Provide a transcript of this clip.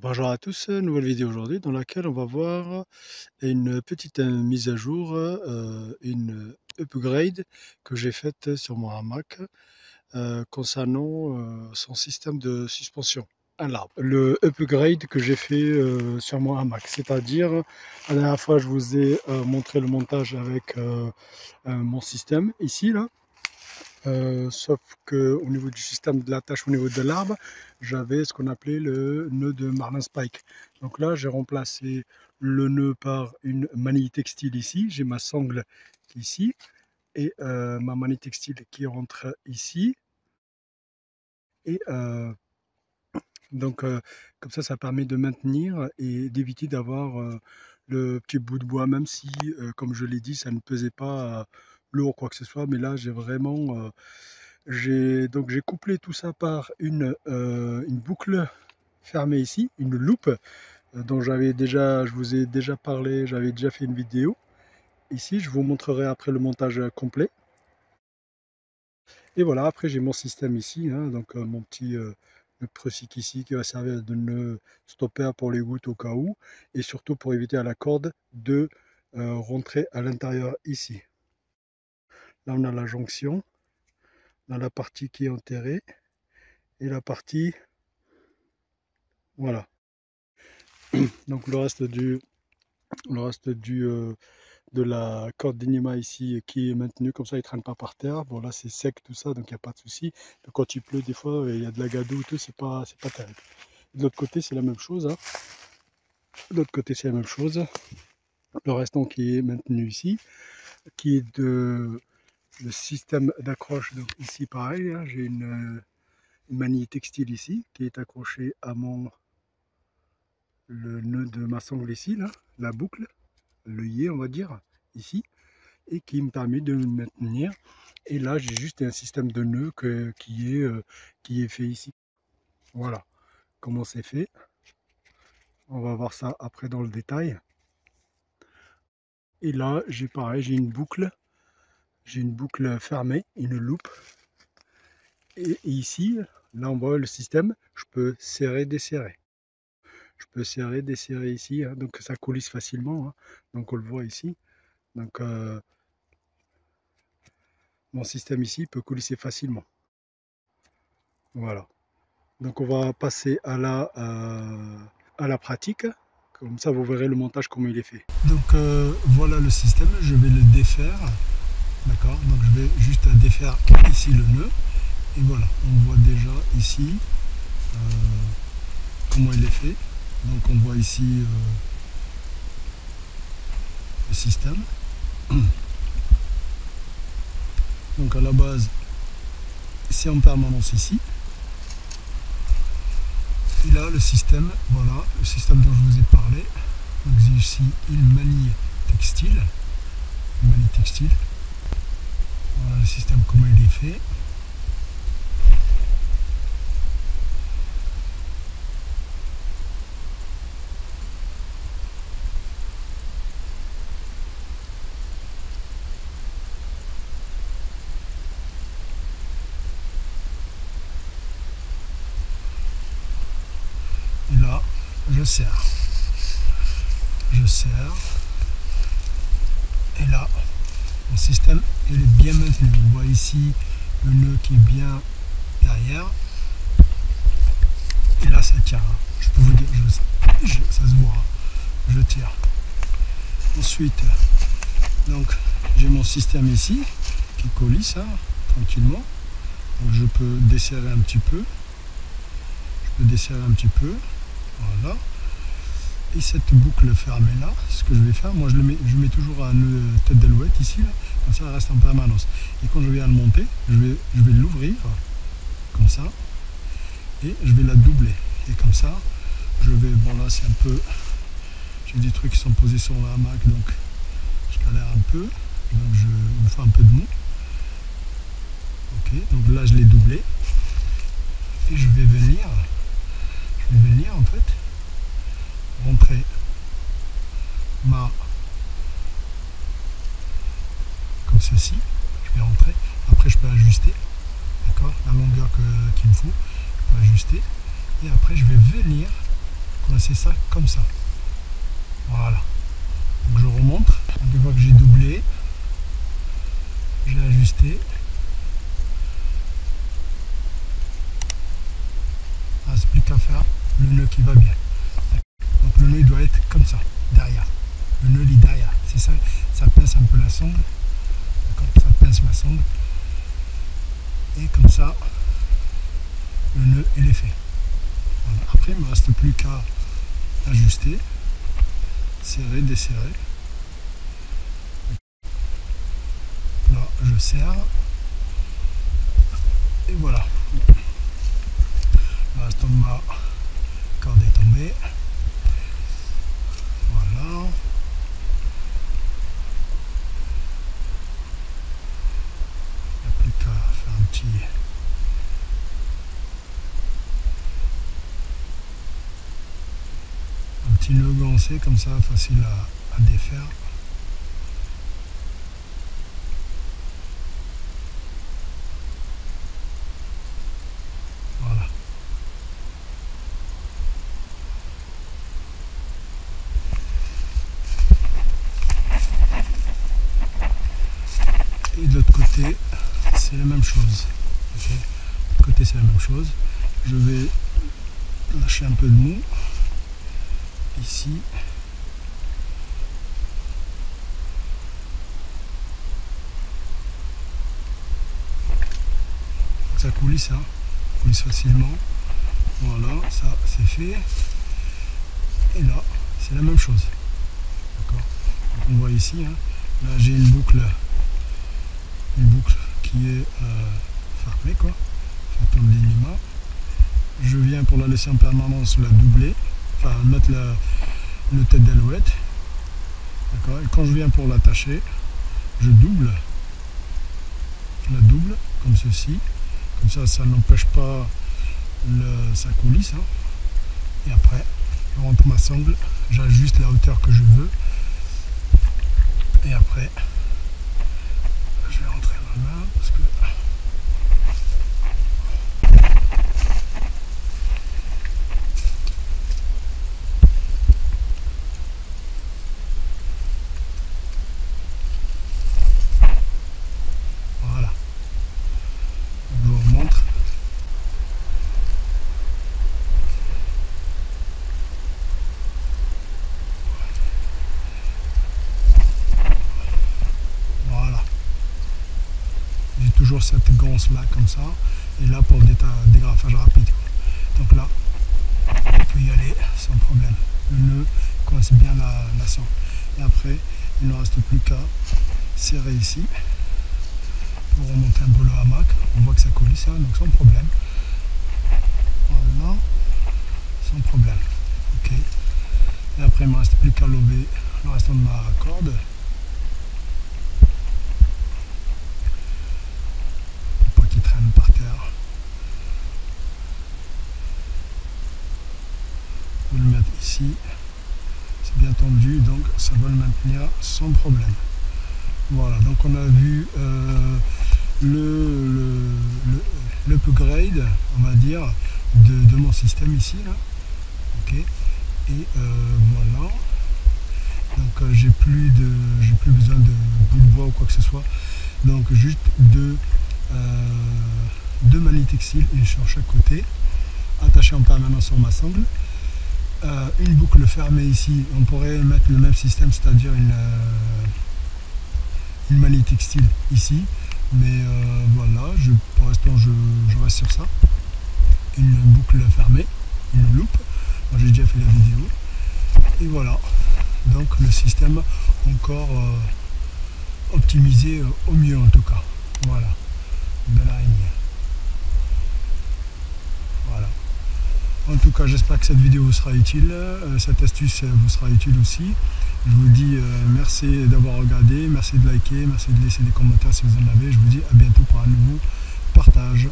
Bonjour à tous, nouvelle vidéo aujourd'hui dans laquelle on va voir une petite mise à jour, une upgrade que j'ai faite sur mon hamac concernant son système de suspension à l'arbre. Le upgrade que j'ai fait sur mon hamac, c'est-à-dire la dernière fois je vous ai montré le montage avec mon système ici là. Sauf que au niveau du système de l'attache au niveau de l'arbre, j'avais ce qu'on appelait le nœud de Marlin Spike. Donc là, j'ai remplacé le nœud par une manille textile ici. J'ai ma sangle ici et ma manille textile qui rentre ici. Et donc, comme ça permet de maintenir et d'éviter d'avoir le petit bout de bois, même si, comme je l'ai dit, ça ne pesait pas lourd quoi que ce soit. Mais là, j'ai vraiment j'ai couplé tout ça par une boucle fermée ici, une loupe dont je vous ai déjà parlé, j'avais déjà fait une vidéo. Ici, je vous montrerai après le montage complet. Et voilà, après j'ai mon système ici, hein, donc mon petit nœud preussique ici qui va servir de nœud stopper pour les gouttes au cas où, et surtout pour éviter à la corde de rentrer à l'intérieur ici. Là on a la jonction, dans la partie qui est enterrée, et la partie, voilà. Donc de la corde d'Inima ici qui est maintenue, comme ça il ne traîne pas par terre. Bon là c'est sec tout ça, donc il n'y a pas de souci. Donc, quand il pleut des fois, il y a de la gadoue, tout, c'est pas terrible. De l'autre côté c'est la même chose, hein. De l'autre côté c'est la même chose. Le restant qui est maintenu ici, qui est le système d'accroche. Donc ici pareil, hein, j'ai une manille textile ici qui est accrochée à le nœud de ma sangle ici, là, la boucle, l'œillet on va dire, ici, et qui me permet de me maintenir. Et là j'ai juste un système de nœuds qui est fait ici. Voilà comment c'est fait. On va voir ça après dans le détail. Et là j'ai pareil, j'ai une boucle fermée, une loupe. Et ici, là on voit le système, je peux serrer, desserrer. Je peux serrer, desserrer ici, hein, donc ça coulisse facilement, hein, donc on le voit ici. Donc mon système ici peut coulisser facilement. Voilà. Donc on va passer à la pratique. Comme ça vous verrez le montage comment il est fait. Donc voilà le système, je vais le défaire. D'accord, donc je vais juste défaire ici le nœud. Et voilà, on voit déjà ici comment il est fait. Donc on voit ici le système. Donc à la base, c'est en permanence ici. Et là, le système, voilà, le système dont je vous ai parlé. Donc j'ai ici une manille textile. Une manille textile. Voilà le système, comment il est fait. Et là, je serre. Je serre. Et là, mon système il est bien maintenu. On voit ici le nœud qui est bien derrière. Et là, ça tient. Je peux vous dire, ça se voit. Je tire. Ensuite, donc, j'ai mon système ici qui coulisse hein, tranquillement. Donc, je peux desserrer un petit peu. Voilà. Et cette boucle fermée là, ce que je vais faire, moi je mets toujours un nœud tête d'alouette ici, là, comme ça elle reste en permanence. Et quand je viens le monter, je vais l'ouvrir, comme ça, et je vais la doubler. Et comme ça, je vais, bon là c'est un peu, j'ai des trucs qui sont posés sur le hamac, donc je galère un peu, donc je me fais un peu de mou. Ok, donc là je l'ai doublé, et je vais venir en fait, rentrer comme ceci, je vais rentrer, après je peux ajuster, d'accord, la longueur qu'il me faut, je peux ajuster, et après je vais venir coincer ça comme ça. Voilà. Donc je remonte. Donc une fois que j'ai doublé, je l'ai ajusté. Il ne reste plus qu'à faire le nœud qui va bien. Donc le nœud il doit être comme ça, derrière. Le nœud il est derrière. C'est ça, ça pince un peu la sangle. Ça pince la sangle. Et comme ça, le nœud il est fait. Voilà. Après il ne me reste plus qu'à ajuster, serrer, desserrer. Là je serre. Et voilà. Le reste de ma corde est tombée. Voilà. Il n'y a plus qu'à faire un petit nœud gancé comme ça, facile à défaire. Voilà. Et de l'autre côté, c'est la même chose. Okay. De l'autre côté, c'est la même chose. Je vais lâcher un peu de mou ici. Donc ça coulisse, hein. Coulisse facilement. Voilà, ça c'est fait. Et là, c'est la même chose. D'accord. Donc on voit ici, hein, là j'ai une boucle qui est fermée, quoi. Fait un dénouement. Je viens pour la laisser en permanence la doubler, enfin mettre le tête d'alouette. D'accord. Et quand je viens pour l'attacher, je double. Je la double comme ceci. Comme ça n'empêche pas sa coulisse. Hein. Et après, je rentre ma sangle, j'ajuste la hauteur que je veux. Et après, je vais rentrer ma main parce que voilà. Je vous remontre. Toujours cette gonce là comme ça, et là pour le dégrafage rapide, quoi. Donc là on peut y aller sans problème, le nœud coince bien la sangle, et après il ne reste plus qu'à serrer ici pour remonter un peu le hamac. On voit que ça coulisse, hein, donc sans problème. Voilà, sans problème. Ok, et après il ne me reste plus qu'à lever le restant de ma corde. Par terre. On va le mettre ici, c'est bien tendu, donc ça va le maintenir sans problème. Voilà, donc on a vu l'upgrade, on va dire, de mon système ici, là. Ok, et voilà, donc j'ai plus besoin de bout de bois ou quoi que ce soit, donc juste deux manitextiles, une sur chaque côté, attachées en permanence sur ma sangle, une boucle fermée ici. On pourrait mettre le même système, c'est-à-dire une manitextile ici, mais voilà, pour l'instant je reste sur ça. Une boucle fermée, une loupe, moi j'ai déjà fait la vidéo, et voilà, donc le système encore optimisé au mieux en tout cas. Voilà, belle araignée. Voilà. En tout cas, j'espère que cette vidéo vous sera utile, cette astuce vous sera utile aussi. Je vous dis merci d'avoir regardé, merci de liker, merci de laisser des commentaires si vous en avez. Je vous dis à bientôt pour un nouveau partage.